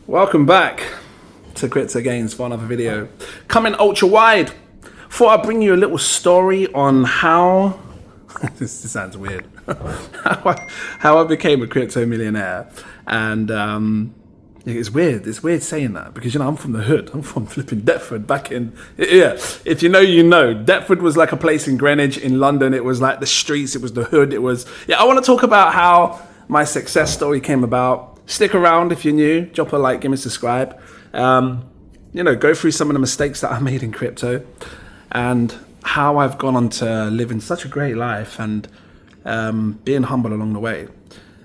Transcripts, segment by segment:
Welcome back to Cryptogains for another video. Coming ultra wide. Thought I'd bring you a little story on how this sounds weird. how I became a crypto millionaire. And it's weird. It's weird saying that because I'm from the hood. I'm from flipping Deptford back in if you know, you know. Deptford was like a place in Greenwich in London. It was like the streets, it was the hood, it was I want to talk about how my success story came about. Stick around if you're new, drop a like, give me a subscribe. Go through some of the mistakes that I made in crypto and how I've gone on to living such a great life and being humble along the way.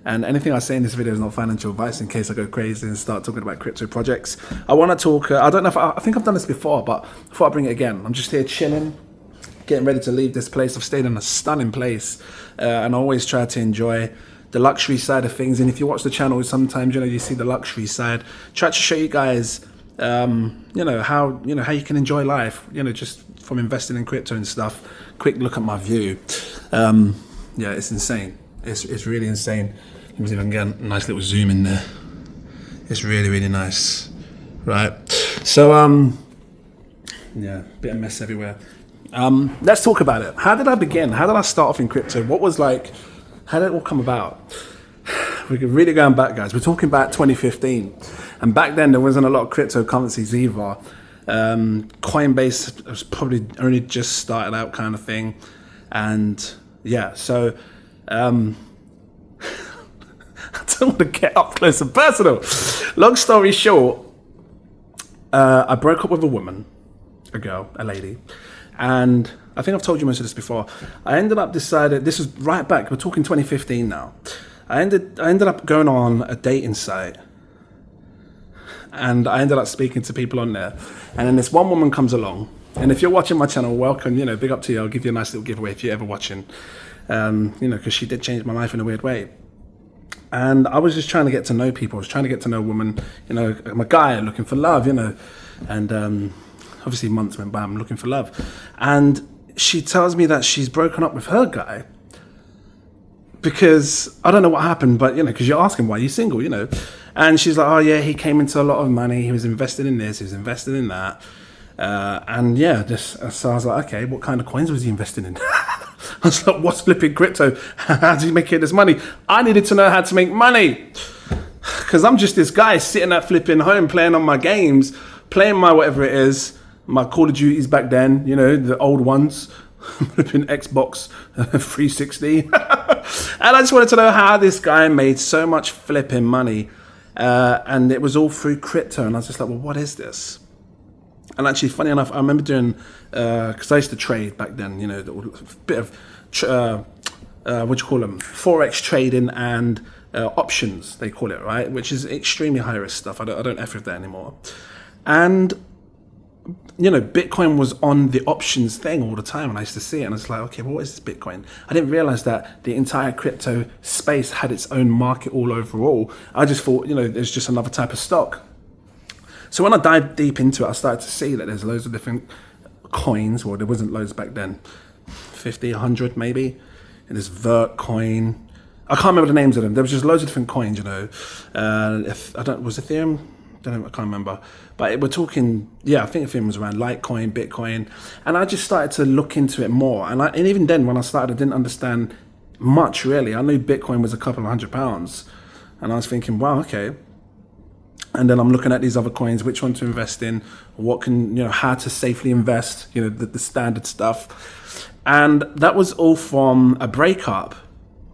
And anything I say in this video is not financial advice in case I go crazy and start talking about crypto projects. I want to talk, I don't know if I think I've done this before, but before I bring it again, I'm just here chilling, getting ready to leave this place. I've stayed in a stunning place and I always try to enjoy the luxury side of things. And if you watch the channel, sometimes you see the luxury side. Try to show you guys how you can enjoy life, just from investing in crypto and stuff. Quick look at my view. It's insane. It's really insane. Let me see if I can get a nice little zoom in there. It's really, really nice. Right. So bit of mess everywhere. Let's talk about it. How did I begin? How did I start off in crypto? How did it all come about? We're really going back, guys. We're talking about 2015. And back then, there wasn't a lot of cryptocurrencies either. Coinbase was probably only just started out kind of thing. And so I don't want to get up close and personal. Long story short, I broke up with a lady. And I think I've told you most of this before. I ended up deciding, this was right back, we're talking 2015 now. I ended up going on a dating site and I ended up speaking to people on there. And then this one woman comes along, and if you're watching my channel, welcome, big up to you. I'll give you a nice little giveaway if you're ever watching, because she did change my life in a weird way. And I was just trying to get to know people. I was trying to get to know a woman, I'm a guy looking for love, and obviously months went by, I'm looking for love. And she tells me that she's broken up with her guy because I don't know what happened, but because you're asking why you're single, and she's like, oh yeah, he came into a lot of money, he was invested in this, he was invested in that, so I was like, okay, what kind of coins was he invested in? I was like, what's flipping crypto? How did he make this money? I needed to know how to make money because I'm just this guy sitting at flipping home playing on my games, playing my whatever it is, my Call of Duties back then, the old ones, flipping Xbox 360. And I just wanted to know how this guy made so much flipping money. And it was all through crypto. And I was just like, well, what is this? And actually, funny enough, I remember doing, because I used to trade back then, a bit of, Forex trading and options, they call it, right? Which is extremely high risk stuff. I don't F with that anymore. And Bitcoin was on the options thing all the time, and I used to see it, and I was like, okay, well, what is this Bitcoin? I didn't realize that the entire crypto space had its own market all overall. I just thought, there's just another type of stock. So when I dived deep into it, I started to see that there's loads of different coins. Well, there wasn't loads back then, 50, 100 maybe. And there's Vert coin. I can't remember the names of them. There was just loads of different coins, was Ethereum? I can't remember, but we're talking, I think Ethereum was around, Litecoin, Bitcoin, and I just started to look into it more, and even then when I started, I didn't understand much really. I knew Bitcoin was a couple of £100, and I was thinking, wow, okay. And then I'm looking at these other coins, which one to invest in, what can, how to safely invest, the standard stuff. And that was all from a breakup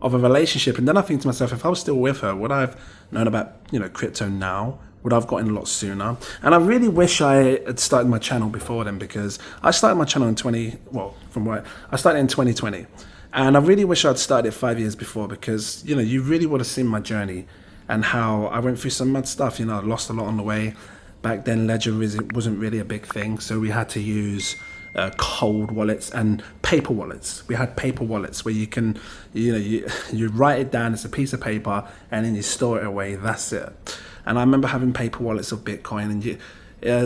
of a relationship. And then I think to myself, if I was still with her, would I have known about, crypto now? Would I have gotten a lot sooner? And I really wish I had started my channel before then, because I started my channel in I started in 2020. And I really wish I'd started it 5 years before, because, you really would have seen my journey and how I went through some mad stuff. I lost a lot on the way. Back then, Ledger wasn't really a big thing. So we had to use cold wallets and paper wallets. We had paper wallets where you can, you write it down as a piece of paper and then you store it away. That's it. And I remember having paper wallets of Bitcoin, and you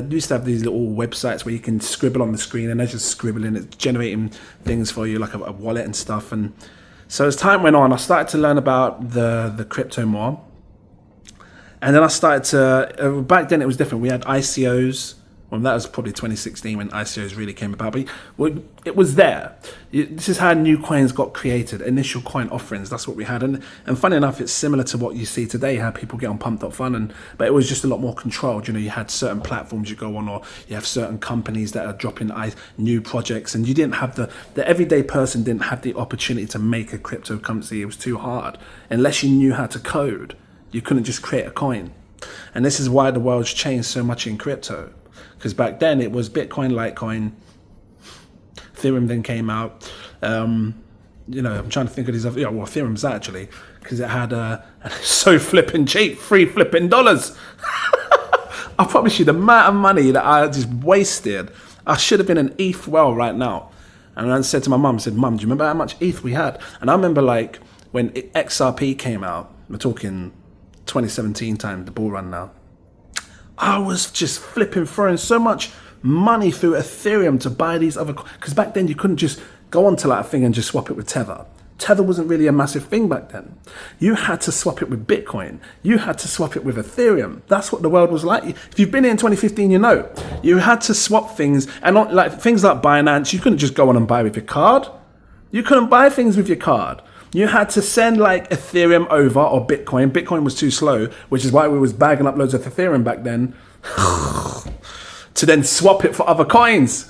used to have these little websites where you can scribble on the screen, and they're just scribbling, it's generating things for you like a wallet and stuff. And so as time went on, I started to learn about the crypto more. And then I started to, back then it was different. We had ICOs. Well, that was probably 2016 when ICOs really came about. But it was there. This is how new coins got created. Initial coin offerings. That's what we had. And funny enough, it's similar to what you see today, how people get on pump.fun. But it was just a lot more controlled. You know, you had certain platforms you go on, or you have certain companies that are dropping new projects. And you didn't have the everyday person didn't have the opportunity to make a cryptocurrency. It was too hard. Unless you knew how to code, you couldn't just create a coin. And this is why the world's changed so much in crypto. Because back then it was Bitcoin, Litecoin, Ethereum then came out. You know, I'm trying to think of these other, Ethereum's actually, because it had so flipping cheap, $3 flipping. I promise you the amount of money that I just wasted, I should have been an ETH well right now. And I said to my mum, do you remember how much ETH we had? And I remember like when XRP came out, we're talking 2017 time, the bull run now. I was just throwing so much money through Ethereum to buy these other, because back then you couldn't just go onto that thing and just swap it with Tether. Tether wasn't really a massive thing back then. You had to swap it with Bitcoin. You had to swap it with Ethereum. That's what the world was like. If you've been here in 2015, you know. You had to swap things, and not like things like Binance, you couldn't just go on and buy with your card. You couldn't buy things with your card. You had to send like Ethereum over, or Bitcoin. Bitcoin was too slow, which is why we was bagging up loads of Ethereum back then to then swap it for other coins.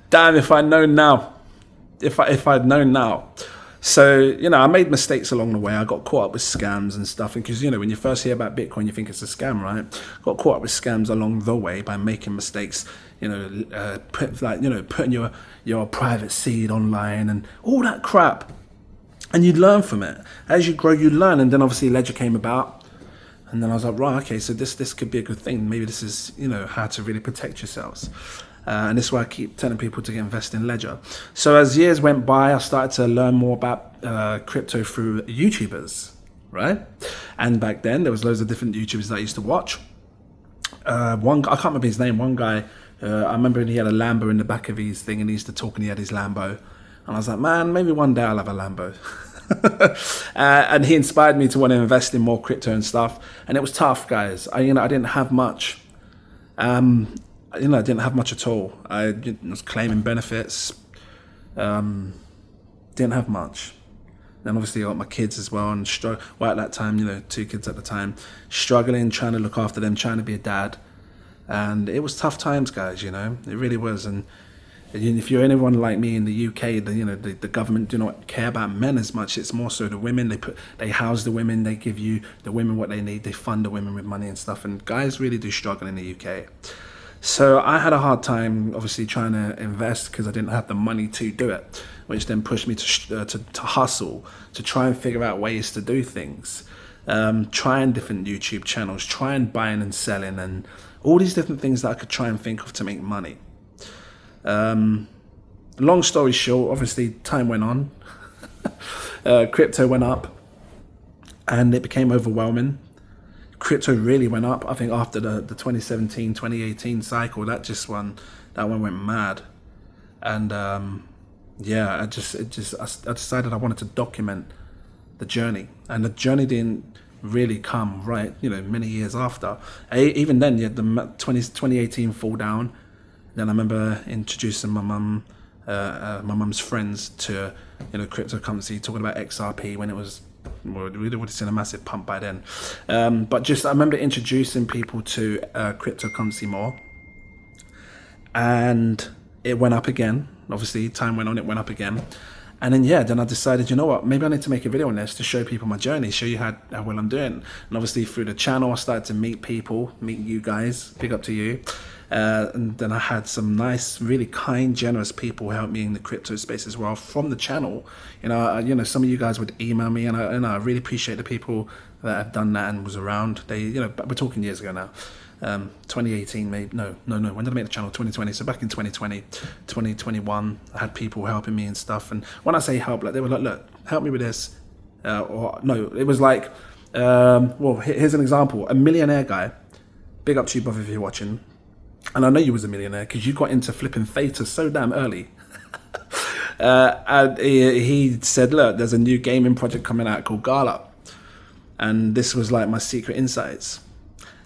Damn, if I'd known now. If I'd known now. So, you know, I made mistakes along the way. I got caught up with scams and stuff. And because, you know, when you first hear about Bitcoin, you think it's a scam, right? Got caught up with scams along the way by making mistakes. You know, putting your private seed online and all that crap. And you'd learn from it. As you grow, you learn. And then obviously Ledger came about. And then I was like, right, okay, so this could be a good thing. Maybe this is, you know, how to really protect yourselves. And this is why I keep telling people to invest in Ledger. So as years went by, I started to learn more about crypto through YouTubers, right? And back then, there was loads of different YouTubers that I used to watch. One guy, I can't remember his name. One guy, I remember he had a Lambo in the back of his thing, and he used to talk, and he had his Lambo. And I was like, man, maybe one day I'll have a Lambo. And he inspired me to want to invest in more crypto and stuff. And it was tough, guys. I didn't have much. I didn't have much at all. I was claiming benefits. Didn't have much. Then obviously I got my kids as well, and at that time, 2 kids at the time, struggling, trying to look after them, trying to be a dad. And it was tough times, guys, it really was. And if you're anyone like me in the UK, the government do not care about men as much. It's more so the women. They house the women. They give you the women what they need. They fund the women with money and stuff. And guys really do struggle in the UK. So I had a hard time, obviously, trying to invest because I didn't have the money to do it, which then pushed me to hustle, to try and figure out ways to do things, trying different YouTube channels, trying buying and selling, and all these different things that I could try and think of to make money. Long story short, obviously time went on, crypto went up, and it became overwhelming. Crypto really went up. I think after the 2017, 2018 cycle, that one went mad. And I decided I wanted to document the journey, and the journey didn't really come right, many years after. Even then, you had the 2018 fall down. Then I remember introducing my mum's friends to, cryptocurrency, talking about XRP when it was, we would have seen a massive pump by then. But I remember introducing people to cryptocurrency more. And it went up again. Obviously, time went on, it went up again. And then I decided, maybe I need to make a video on this to show people my journey, show you how well I'm doing. And obviously through the channel, I started to meet you guys, big up to you. And then I had some nice, really kind, generous people help me in the crypto space as well from the channel. Some of you guys would email me, and I really appreciate the people that have done that and was around. They, we're talking years ago now. 2018, maybe, no, when did I make the channel? 2020. So back in 2020, 2021, I had people helping me and stuff. And when I say help, like they were like, look, help me with this. It was like, here's an example. A Millionaire guy, big up to you, brother, if you're watching. And I know you was a millionaire because you got into flipping theta so damn early. And he said, look, there's a new gaming project coming out called Gala. And this was like my secret insights.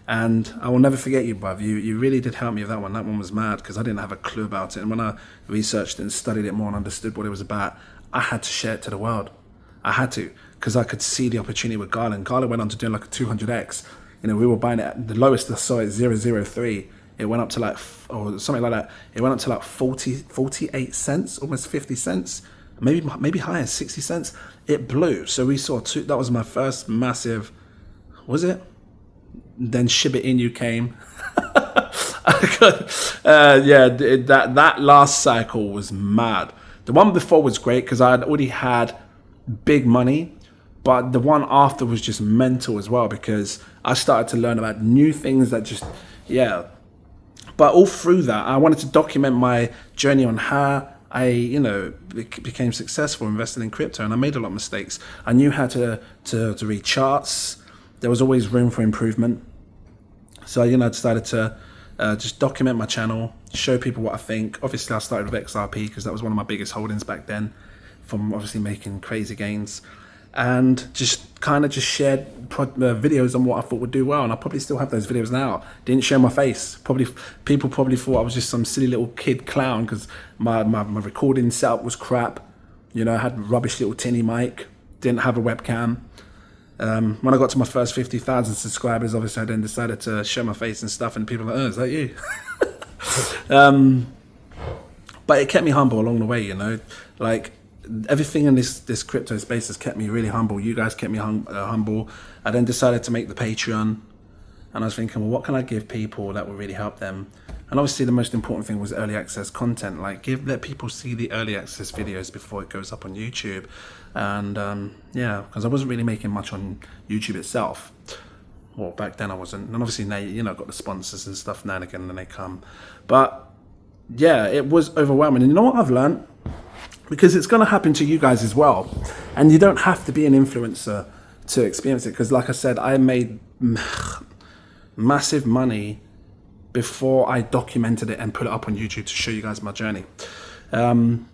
And I will never forget you, bruv. You really did help me with that one. That one was mad because I didn't have a clue about it. And when I researched it and studied it more and understood what it was about, I had to share it to the world. I had to, because I could see the opportunity with Garland. Garland went on to do like a 200x. You know, we were buying it at the lowest I saw it, 0.003. It went up to like, or something like that. It went up to like 48 cents, almost 50 cents, maybe higher, 60 cents. It blew. So we saw that was my first massive, was it? Then Shiba Inu came. That last cycle was mad. The one before was great because I had already had big money, but the one after was just mental as well because I started to learn about new things that just, yeah. But all through that, I wanted to document my journey on how I, became successful investing in crypto, and I made a lot of mistakes. I knew how to read charts. There was always room for improvement. So, I decided to just document my channel, show people what I think. Obviously, I started with XRP because that was one of my biggest holdings back then, from obviously making crazy gains. And just kind of just shared videos on what I thought would do well. And I probably still have those videos now. Didn't show my face. People probably thought I was just some silly little kid clown because my recording setup was crap. I had a rubbish little tinny mic. Didn't have a webcam. When I got to my first 50,000 subscribers, obviously I then decided to show my face and stuff, and people were like, oh, is that you? But it kept me humble along the way, like everything in this crypto space has kept me really humble. You guys kept me humble. I then decided to make the Patreon, and I was thinking, well, what can I give people that will really help them? And obviously the most important thing was early access content, like let people see the early access videos before it goes up on YouTube. And because I wasn't really making much on YouTube itself. Well, back then I wasn't. And obviously now, got the sponsors and stuff now and again, and they come. But yeah, it was overwhelming. And you know what I've learned? Because it's going to happen to you guys as well. And you don't have to be an influencer to experience it. Because like I said, I made massive money before I documented it and put it up on YouTube to show you guys my journey. When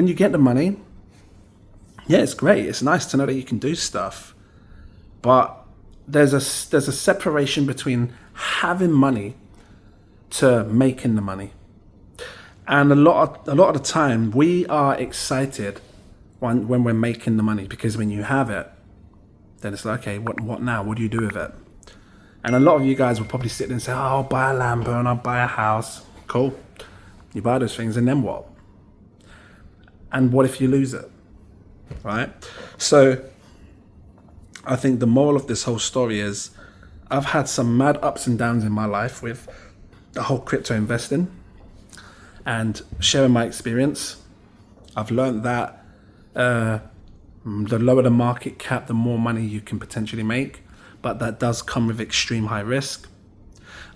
you get the money, yeah, it's great. It's nice to know that you can do stuff. But there's a separation between having money to making the money. And a lot of the time, we are excited when we're making the money, because when you have it, then it's like, okay, what now? What do you do with it? And a lot of you guys will probably sit there and say, oh, I'll buy a Lambo and I'll buy a house. Cool. You buy those things, and then what? And what if you lose it? Right? So I think the moral of this whole story is I've had some mad ups and downs in my life with the whole crypto investing and sharing my experience. I've learned that the lower the market cap, the more money you can potentially make, but that does come with extreme high risk.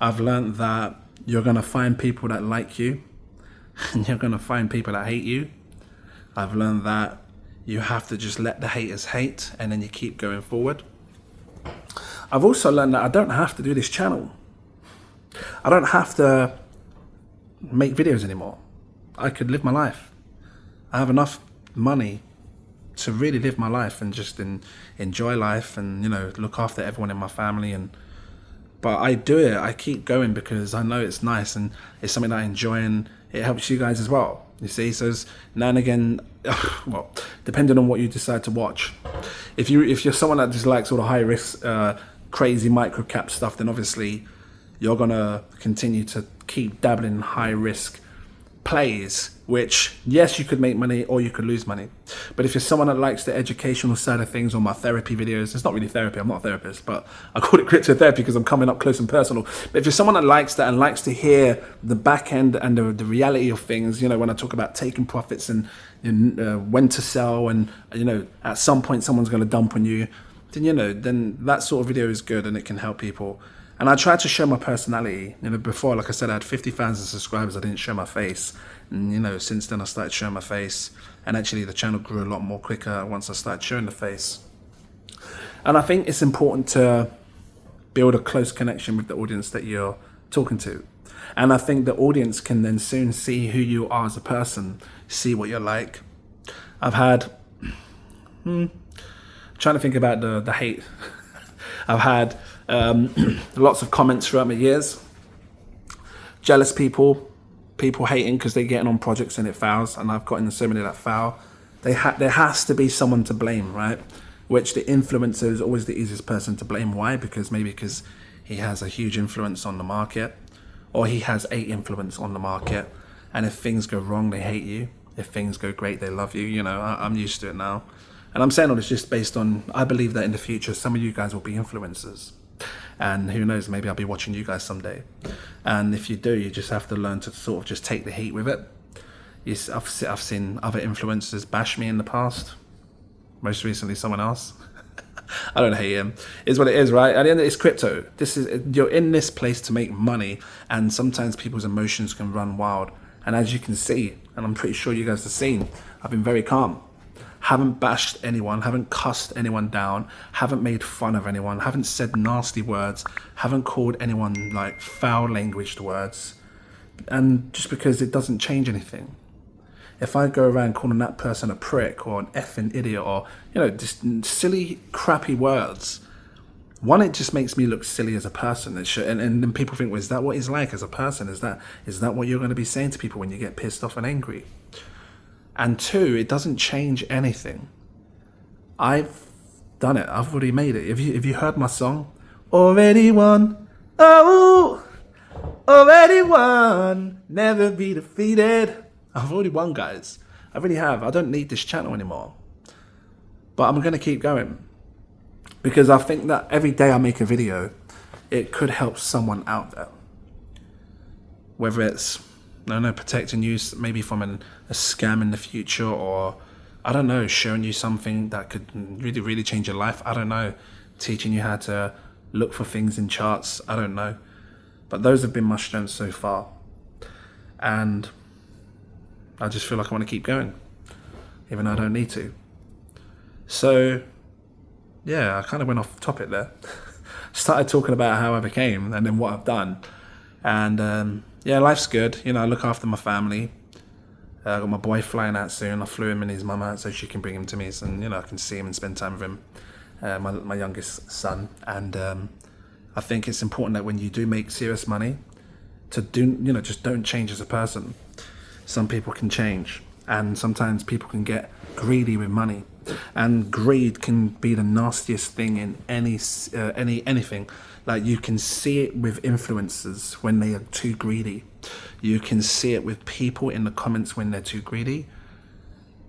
I've learned that you're going to find people that like you and you're going to find people that hate you. I've learned that you have to just let the haters hate, and then you keep going forward. I've also learned that I don't have to do this channel. I don't have to make videos anymore. I could live my life. I have enough money to really live my life and just enjoy life and, look after everyone in my family. But I do it. I keep going because I know it's nice and it's something I enjoy, and it helps you guys as well. You see, so now and again, well, depending on what you decide to watch. If you're someone that just likes all the high risk, crazy micro cap stuff, then obviously you're gonna continue to keep dabbling in high risk plays, which, yes, you could make money or you could lose money. But if you're someone that likes the educational side of things, or my therapy videos, it's not really therapy, I'm not a therapist, but I call it cryptotherapy because I'm coming up close and personal. But if you're someone that likes that and likes to hear the back end and the reality of things, when I talk about taking profits and when to sell, and at some point someone's going to dump on you, then that sort of video is good and it can help people. And I tried to show my personality. Before, like I said, I had 50,000 subscribers. I didn't show my face. And, since then I started showing my face. And actually the channel grew a lot more quicker once I started showing the face. And I think it's important to build a close connection with the audience that you're talking to. And I think the audience can then soon see who you are as a person, see what you're like. I've had, trying to think about the hate. I've had lots of comments throughout my years. Jealous people hating because they're getting on projects and it fails, and I've gotten so many that fail. There has to be someone to blame, right? Which the influencer is always the easiest person to blame. Why? Because he has a huge influence on the market, or he has a influence on the market, and if things go wrong, they hate you. If things go great, they love you. You know, I'm used to it now. And I'm saying all this just based on, I believe that in the future, some of you guys will be influencers. And who knows, maybe I'll be watching you guys someday. And if you do, you just have to learn to sort of just take the heat with it. I've seen other influencers bash me in the past. Most recently, someone else. I don't hate him. It's what it is, right? At the end, it's crypto. You're in this place to make money, and sometimes people's emotions can run wild. And as you can see, and I'm pretty sure you guys have seen, I've been very calm. Haven't bashed anyone, haven't cussed anyone down, haven't made fun of anyone, haven't said nasty words, haven't called anyone like foul languaged words. And just because it doesn't change anything. If I go around calling that person a prick or an effing idiot or, you know, just silly, crappy words, one, it just makes me look silly as a person. And then people think, well, is that what he's like as a person? Is that what you're going to be saying to people when you get pissed off and angry? And two, it doesn't change anything. I've done it. I've already made it. Have you heard my song? Already won. Oh, already won. Never be defeated. I've already won, guys. I really have. I don't need this channel anymore. But I'm going to keep going. Because I think that every day I make a video, it could help someone out there. Whether it's, I don't know, protecting you maybe from a scam in the future, or, I don't know, showing you something that could really, really change your life. I don't know. Teaching you how to look for things in charts. I don't know. But those have been my strengths so far. And I just feel like I want to keep going, even though I don't need to. So, yeah, I kind of went off topic there. Started talking about how I became and then what I've done. And yeah, life's good. You know, I look after my family. I got my boy flying out soon. I flew him and his mum out so she can bring him to me, so, you know, I can see him and spend time with him, my youngest son. And I think it's important that when you do make serious money, to do, you know, just don't change as a person. Some people can change, and sometimes people can get greedy with money, and greed can be the nastiest thing in anything. Like, you can see it with influencers when they are too greedy. You can see it with people in the comments when they're too greedy,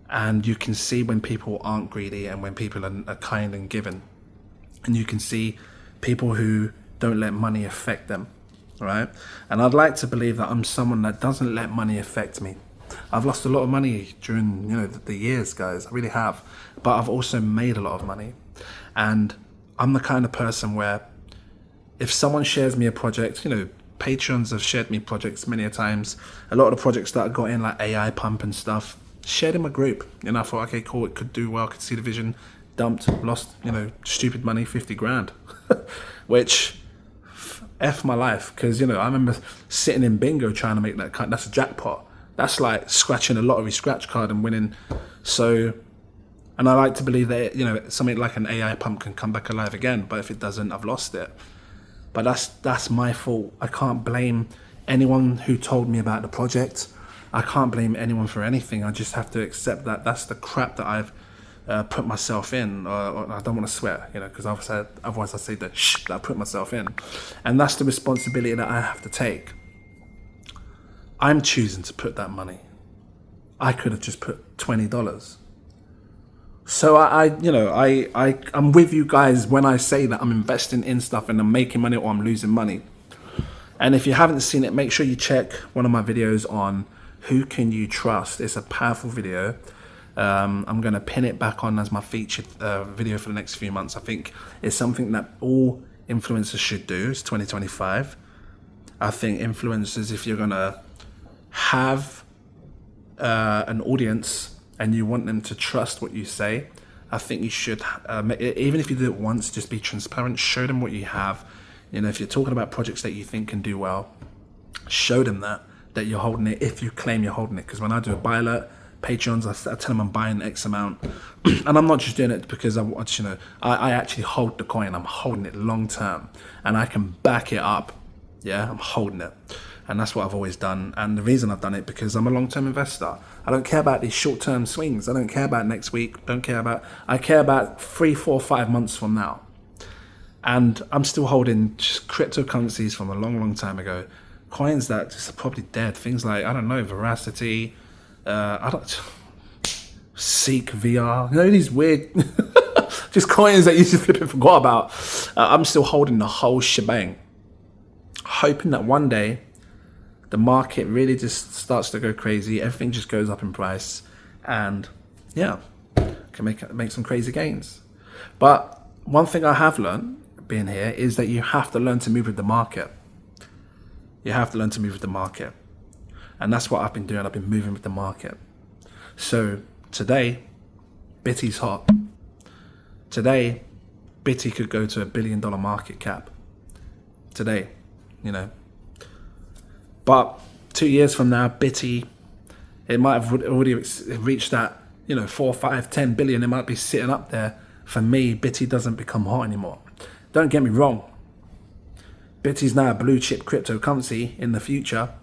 and you can see when people aren't greedy and when people are kind and giving. And you can see people who don't let money affect them. Right? And I'd like to believe that I'm someone that doesn't let money affect me. I've lost a lot of money during, you know, the years, guys. I really have. But I've also made a lot of money. And I'm the kind of person where if someone shares me a project, you know, patrons have shared me projects many a times. A lot of the projects that I got in, like AI pump and stuff, shared in my group. You know, I thought, okay, cool, it could do well, could see the vision. Dumped, lost, you know, stupid money, 50 grand. Which, F my life, because, you know, I remember sitting in bingo trying to make that cut. That's a jackpot. That's like scratching a lottery scratch card and winning. So, and I like to believe that, you know, something like an AI pump can come back alive again, but if it doesn't, I've lost it. But that's my fault. I can't blame anyone who told me about the project. I can't blame anyone for anything. I just have to accept that that's the crap that I've put myself in, or I don't want to swear, you know, because otherwise I say that shh, that I put myself in, and that's the responsibility that I have to take. I'm choosing to put that money. I could have just put $20. So I'm with you guys when I say that I'm investing in stuff and I'm making money or I'm losing money. And if you haven't seen it, make sure you check one of my videos on who can you trust. It's a powerful video. I'm going to pin it back on as my featured video for the next few months. I think it's something that all influencers should do. It's 2025. I think influencers, if you're going to have an audience and you want them to trust what you say, I think you should, even if you do it once, just be transparent, show them what you have. You know, if you're talking about projects that you think can do well, show them that you're holding it if you claim you're holding it. Because when I do a buy alert, Patreons, I tell them I'm buying X amount. And I'm not just doing it because I actually hold the coin. I'm holding it long term and I can back it up. Yeah, I'm holding it. And that's what I've always done. And the reason I've done it because I'm a long-term investor. I don't care about these short-term swings. I don't care about next week. I care about 3, 4, 5 months from now. And I'm still holding just cryptocurrencies from a long, long time ago. Coins that just are probably dead. Things like, I don't know, verasity, Seek VR, these weird just coins that you just flipping forgot about. I'm still holding the whole shebang, hoping that one day the market really just starts to go crazy, everything just goes up in price, and yeah, can make some crazy gains. But one thing I have learned being here is that you have to learn to move with the market. You have to learn to move with the market, and that's what I've been doing. I've been moving with the market. So today, Bitty's hot. Today, Bitty could go to $1 billion market cap. Today, But 2 years from now, Bitty, it might have already reached that, 4, 5, 10 billion. It might be sitting up there. For me, Bitty doesn't become hot anymore. Don't get me wrong. Bitty's now a blue chip cryptocurrency in the future.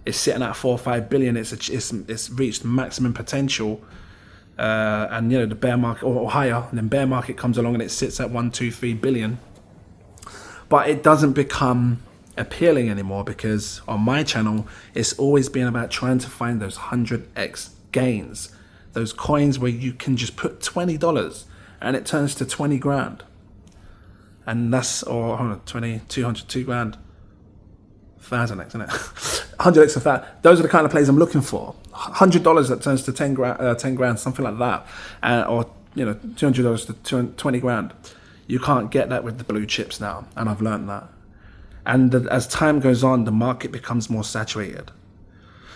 It's sitting at 4 or 5 billion. It's reached maximum potential. And the bear market or higher, and then bear market comes along and it sits at 1, 2, 3 billion. But it doesn't become appealing anymore because on my channel, it's always been about trying to find those 100x gains, those coins where you can just put $20 and it turns to 20 grand. And that's, or 20, 200, 2 grand, 1,000x, isn't it? 100x of that. Those are the kind of plays I'm looking for. $100 that turns to 10 grand, something like that. Or, $200 to 20 grand. You can't get that with the blue chips now. And I've learned that. And as time goes on, the market becomes more saturated.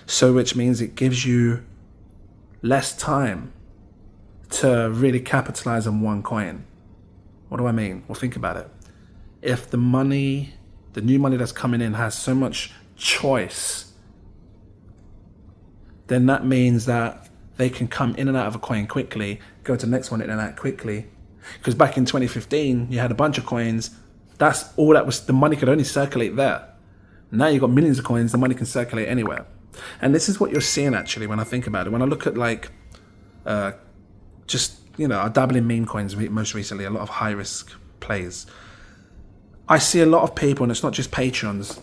So which means it gives you less time to really capitalize on one coin. What do I mean? Well, think about it. If the new money that's coming in has so much choice, then that means that they can come in and out of a coin quickly, go to the next one in and out quickly. Because back in 2015, you had a bunch of coins. That's all that was, the money could only circulate there. Now you've got millions of coins, the money can circulate anywhere. And this is what you're seeing actually when I think about it. When I look at I dabble in meme coins most recently, a lot of high risk plays. I see a lot of people, and it's not just Patreons,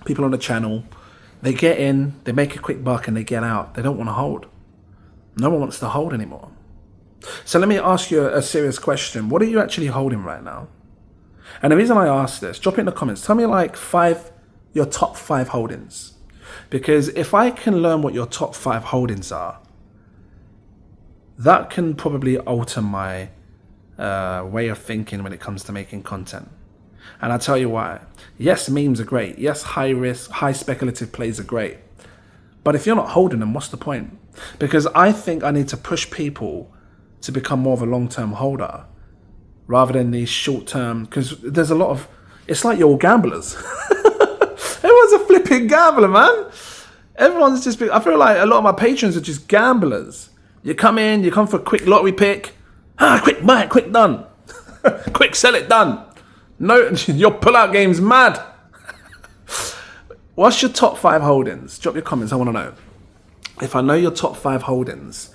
people on the channel, they get in, they make a quick buck and they get out. They don't want to hold. No one wants to hold anymore. So let me ask you a serious question. What are you actually holding right now? And the reason I ask this, drop it in the comments. Tell me your top 5 holdings. Because if I can learn what your top 5 holdings are, that can probably alter my way of thinking when it comes to making content. And I'll tell you why. Yes, memes are great. Yes, high risk, high speculative plays are great. But if you're not holding them, what's the point? Because I think I need to push people to become more of a long-term holder rather than these short-term, because there's a lot of, it's like you're all gamblers. Everyone's a flipping gambler, man. Everyone's just, I feel like a lot of my patrons are just gamblers. You come in, you come for a quick lottery pick. Quick buy it, quick done. Quick sell it, done. No, your pull-out game's mad. What's your top 5 holdings? Drop your comments, I want to know. If I know your top 5 holdings,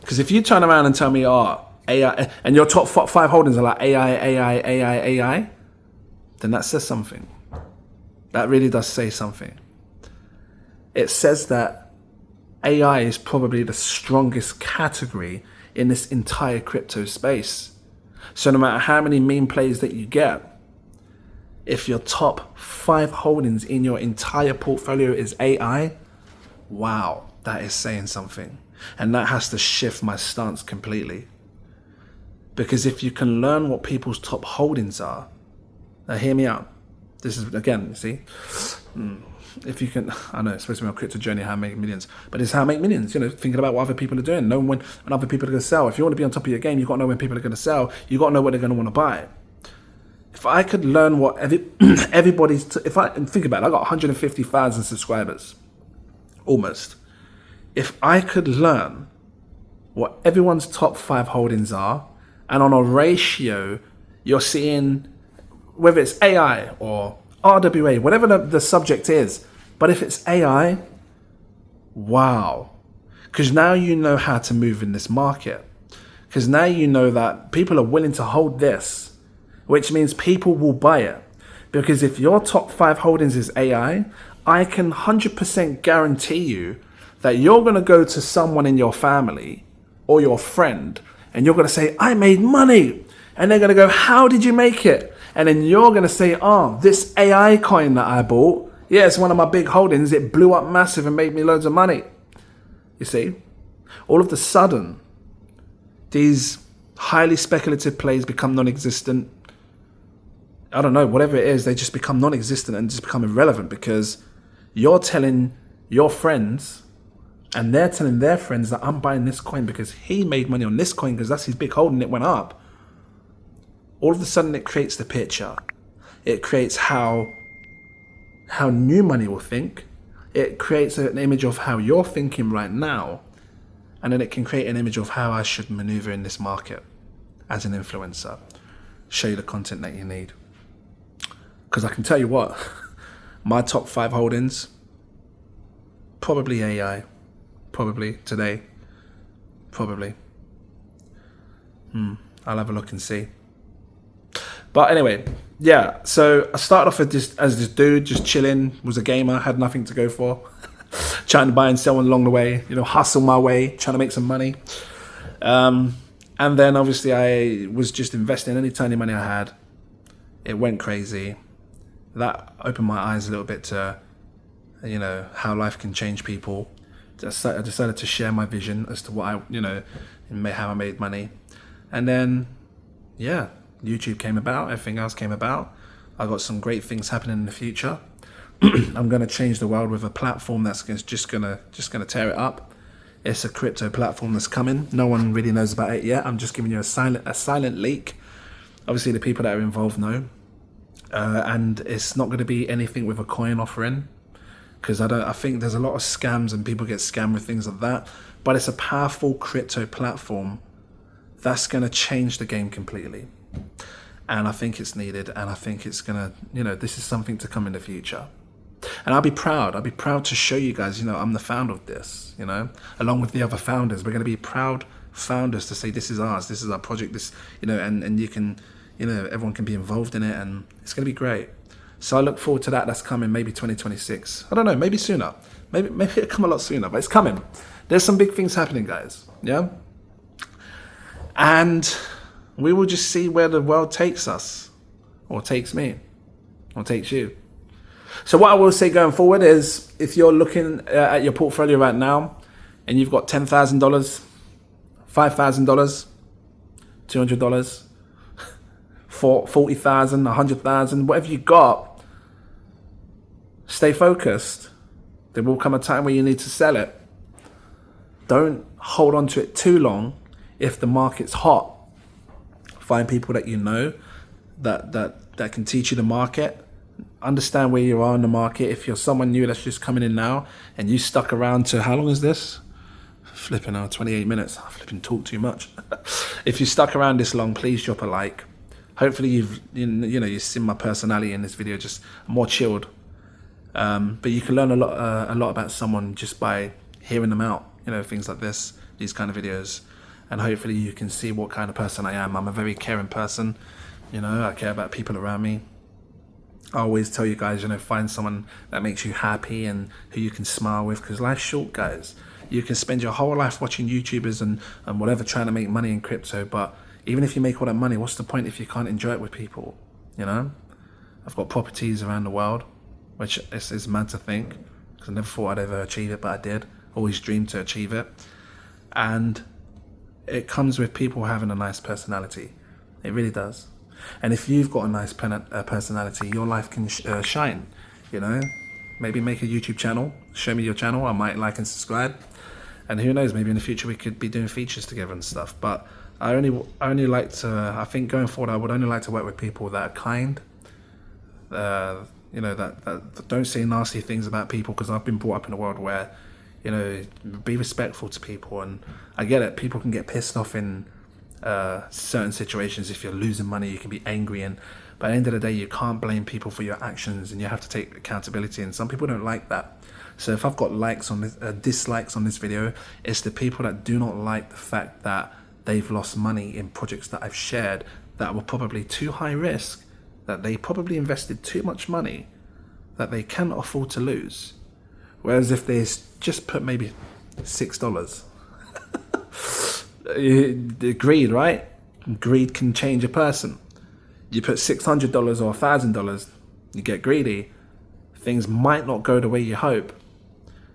because if you turn around and tell me, AI, and your top 5 holdings are like AI, then that says something. That really does say something. It says that AI is probably the strongest category in this entire crypto space. So no matter how many meme plays that you get, if your top 5 holdings in your entire portfolio is AI, wow, that is saying something. And that has to shift my stance completely. Because if you can learn what people's top holdings are, now hear me out. This is, again, see, if you can, I know it's supposed to be my crypto journey, how to make millions, but it's how to make millions, thinking about what other people are doing, knowing when other people are going to sell. If you want to be on top of your game, you've got to know when people are going to sell. You've got to know what they're going to want to buy. If I could learn what everybody's, think about it, I got 150,000 subscribers, almost. if I could learn what everyone's top 5 holdings are, and on a ratio, you're seeing whether it's AI or RWA, whatever the subject is, but if it's AI, wow. Because now you know how to move in this market. Because now you know that people are willing to hold this, which means people will buy it. Because if your top 5 holdings is AI, I can 100% guarantee you that you're going to go to someone in your family or your friend and you're going to say, I made money. And they're going to go, how did you make it? And then you're going to say, oh, this AI coin that I bought, yeah, it's one of my big holdings. It blew up massive and made me loads of money. You see, all of a sudden, these highly speculative plays become non-existent. I don't know, whatever it is, they just become non-existent and just become irrelevant because you're telling your friends and they're telling their friends that I'm buying this coin because he made money on this coin because that's his big holding, it went up. All of a sudden it creates the picture. It creates how new money will think. It creates an image of how you're thinking right now. And then it can create an image of how I should maneuver in this market as an influencer. Show you the content that you need. Because I can tell you what, my top 5 holdings, probably AI. Probably today. Probably. I'll have a look and see. But anyway, yeah, so I started off as this dude, just chilling, was a gamer, had nothing to go for. Trying to buy and sell along the way, hustle my way, trying to make some money. And then obviously I was just investing any tiny money I had. It went crazy. That opened my eyes a little bit to, how life can change people. I decided to share my vision as to what how I made money. And then, yeah, YouTube came about, everything else came about. I got some great things happening in the future. I'm going to change the world with a platform that's just gonna tear it up. It's a crypto platform that's coming. No one really knows about it yet. I'm just giving you a silent leak. Obviously, the people that are involved know, and it's not going to be anything with a coin offering, because I think there's a lot of scams and people get scammed with things like that. But it's a powerful crypto platform that's going to change the game completely. And I think it's needed, and I think it's going to, this is something to come in the future. And I'll be proud to show you guys, I'm the founder of this, along with the other founders. We're going to be proud founders to say this is ours, this is our project, this, and you can, everyone can be involved in it, and it's going to be great. So I look forward to that. That's coming maybe 2026. I don't know, maybe sooner. Maybe it'll come a lot sooner, but it's coming. There's some big things happening, guys. Yeah? And we will just see where the world takes us, or takes me, or takes you. So what I will say going forward is, if you're looking at your portfolio right now and you've got $10,000, $5,000, $200, $40,000, $100,000, whatever you got, stay focused. There will come a time where you need to sell it. Don't hold on to it too long. If the market's hot, find people that you know that can teach you the market. Understand where you are in the market. If you're someone new that's just coming in now and you stuck around to, how long is this? Flipping out, 28 minutes. I flipping talk too much. If you stuck around this long, please drop a like. Hopefully you've seen my personality in this video, just more chilled. But you can learn a lot about someone just by hearing them out. Things like this, these kind of videos. And hopefully you can see what kind of person I am. I'm a very caring person. I care about people around me. I always tell you guys, find someone that makes you happy and who you can smile with, because life's short, guys. You can spend your whole life watching YouTubers and whatever, trying to make money in crypto, but even if you make all that money, what's the point if you can't enjoy it with people? I've got properties around the world, which is mad to think, because I never thought I'd ever achieve it, but I did. Always dreamed to achieve it. And it comes with people having a nice personality. It really does. And if you've got a nice personality, your life can shine. Maybe make a YouTube channel, show me your channel, I might like and subscribe, and who knows, maybe in the future we could be doing features together and stuff. But I only like to, I think going forward, I would only like to work with people that are kind, that don't say nasty things about people, because I've been brought up in a world where You know, be respectful to people. And I get it, people can get pissed off in certain situations. If you're losing money, you can be angry, and by the end of the day, you can't blame people for your actions, and you have to take accountability. And some people don't like that. So if I've got likes on this, dislikes on this video, it's the people that do not like the fact that they've lost money in projects that I've shared that were probably too high risk, that they probably invested too much money, that they cannot afford to lose. Whereas if they just put maybe $6, greed, right? Greed can change a person. You put $600 or $1,000, you get greedy, things might not go the way you hope.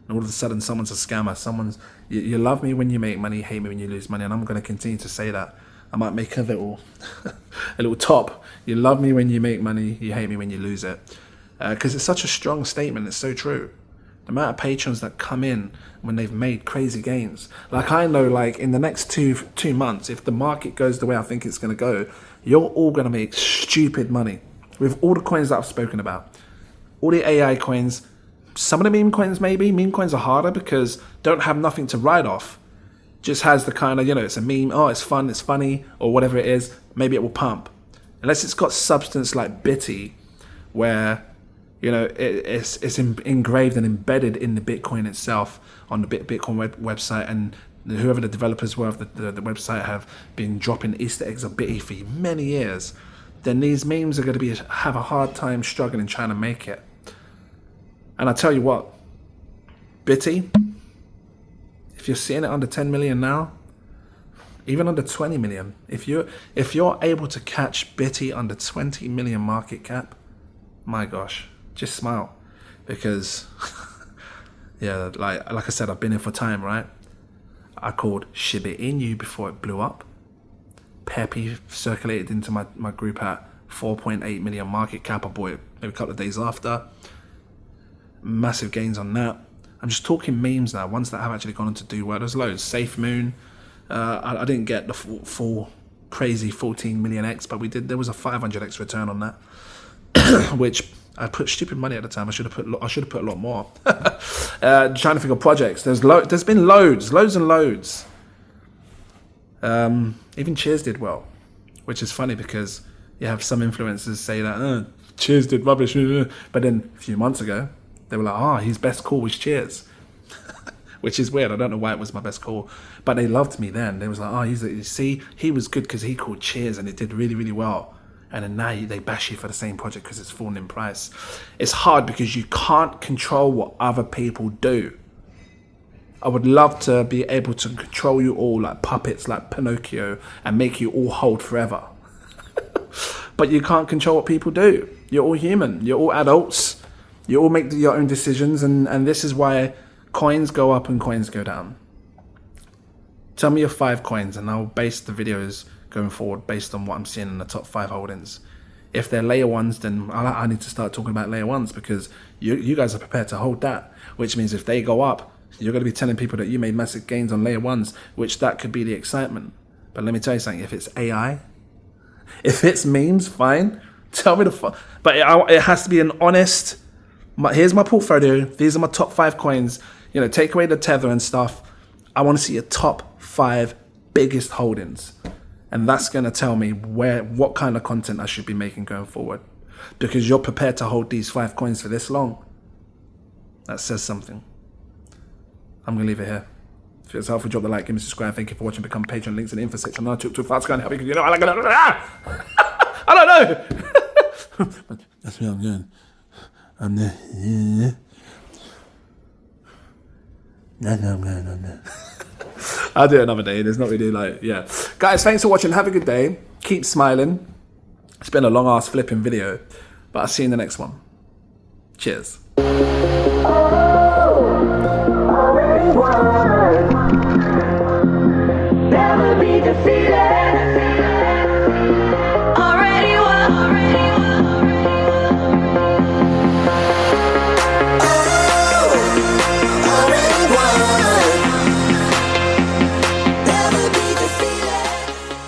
And all of a sudden someone's a scammer. You love me when you make money, hate me when you lose money. And I'm going to continue to say that. I might make a little top. You love me when you make money, you hate me when you lose it. Because it's such a strong statement. It's so true. The amount of patrons that come in when they've made crazy gains. Like I know, like in the next two months, if the market goes the way I think it's going to go, you're all going to make stupid money with all the coins that I've spoken about. All the AI coins, some of the meme coins maybe. Meme coins are harder because don't have nothing to write off. Just has the kind of, you know, it's a meme, oh, it's fun, it's funny, or whatever it is, maybe it will pump. Unless it's got substance like Bitty, where, you know, it's engraved and embedded in the Bitcoin itself on the Bitcoin website, and whoever the developers were of the website have been dropping Easter eggs of Bitty for many years, then these memes are going to have a hard time struggling trying to make it. And I tell you what, Bitty, if you're seeing it under 10 million now, even under 20 million, if you're able to catch Bitty under 20 million market cap, my gosh, just smile. Because yeah, like I said, I've been here for time, right? I called Shiba Inu before it blew up. Pepe circulated into my group at 4.8 million market cap. I bought it maybe a couple of days after. Massive gains on that. I'm just talking memes now, ones that have actually gone on to do well. There's loads. Safe Moon. I didn't get the full crazy 14 million X, but we did. There was a 500X return on that, which I put stupid money at the time. I should have put a lot more. Trying to think of projects. There's been loads and loads. Even Cheers did well, which is funny because you have some influencers say that Cheers did rubbish, but then a few months ago they were like, his best call was Cheers, which is weird. I don't know why it was my best call, but they loved me then. They was like, you see, he was good because he called Cheers and it did really, really well. And then now they bash you for the same project because it's fallen in price. It's hard because you can't control what other people do. I would love to be able to control you all like puppets, like Pinocchio, and make you all hold forever. But you can't control what people do. You're all human. You're all adults. You all make your own decisions, and this is why coins go up and coins go down. Tell me your 5 coins, and I'll base the videos going forward based on what I'm seeing in the top 5 holdings. If they're layer ones, then I need to start talking about layer ones because you guys are prepared to hold that, which means if they go up, you're going to be telling people that you made massive gains on layer ones, which that could be the excitement. But let me tell you something, if it's AI, if it's memes, fine. Tell me but it has to be an honest, here's my portfolio, these are my top 5 coins, you know, take away the tether and stuff. I want to see your top 5 biggest holdings. And that's going to tell me what kind of content I should be making going forward. Because you're prepared to hold these 5 coins for this long. That says something. I'm going to leave it here. If it's helpful, drop the like, give me a subscribe. Thank you for watching. Become Patreon. Links in the info section. I took too fast. Can't help you because you know I like it. I don't know. That's what I'm doing. I'm there. That's what I'm going. I'll do it another day. There's not really yeah. Guys, thanks for watching. Have a good day. Keep smiling. It's been a long ass flipping video, but I'll see you in the next one. Cheers.